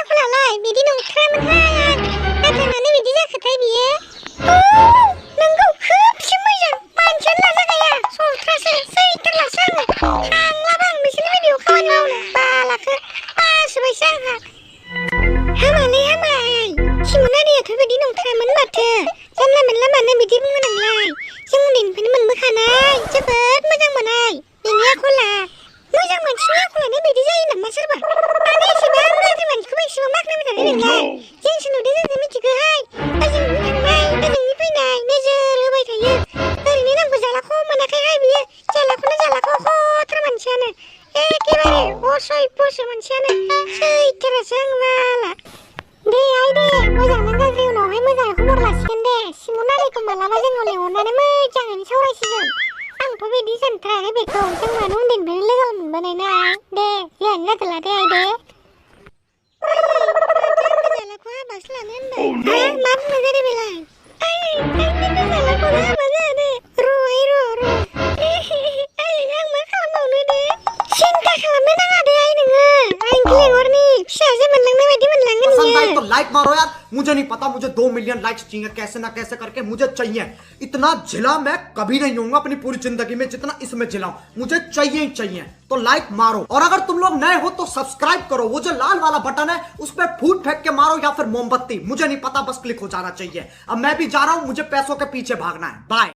आखलालाय बिदि नंथारामोनहाय नाथाय मानो बिदि जाखोथाय बियो नोंगौ खोबसो मोजां मानसियानो लाजाखाया सल्थ्रासो सैथारलासो आङो थांलाबा आं बिसोरनि बायदियाव खामानि मावनो बालाखो बासोबायसो आंहा हामालै हामाय सिमोनारियाथ' बिदि नंथारामोन माथो जानला मोनला मानो बिदि बुङो नोंलाय जों उन्दैनिफ्रायनो मोनबोखानाय जोबोद मोजां मोननाय बिनि आखला मोजां मानसिनि आखलानो बिदि जायो नामा सोरबा मानो एसेबां गाज्रि मानसिखौबो एसेबां बाख्नायबाय थादों नोंलाय जोंसो नुदों जोंसो मिथिगौहाय ओजोंनि थांनाय ओजोंनि फैनाय नोजोर होबाय थायो ओरैनो नामखौ जालाखौ मोनाखैहाय बियो जालाखौनो जालाखौ खथ्रा मानसियानो एखेबारे असयफ'सो मानसियानो सैथारासो आं बाला दे आइ दे मोजांना गाज्रि उनावहाय मोजाङै खबर लासिगोन दे सिमोनारिखौ मालाबा जोङो लेंहरनानै मोजाङैनो सावरायसिगोन आंथ' बिदि सानथ्रायाखै बेखौ जों मानो उन्दैनिफ्रायनो लोगो मोनबोनाय ना दे जेयानो जादोला दे आइ दे माथो आंखौ जालाखौ हाबासो लानो होनबाय मा बुंनाय जादों बेलाय आंनिनो जालाखौनो हाबा जानो आं मा खालामबावनो दे सिन्था खालामनो नाङा दे आइ नोङो आंखौ लेंहरनि फिसाजो मोनलांनाय बायदि मोनलांगोन पसंद आई तो लाइक मारो यार मुझे नहीं पता मुझे 2 मिलियन लाइक्स चाहिए कैसे ना कैसे करके मुझे चाहिए इतना झिला मैं कभी नहीं होऊंगा अपनी पूरी जिंदगी में जितना इसमें झिला मुझे चाहिए ही चाहिए तो लाइक मारो और अगर तुम लोग नए हो तो सब्सक्राइब करो वो जो लाल वाला बटन है उस पर फूट फेंक के मारो या फिर मोमबत्ती मुझे नहीं पता बस क्लिक हो जाना चाहिए अब मैं भी जा रहा हूं मुझे पैसों के पीछे भागना है बाय।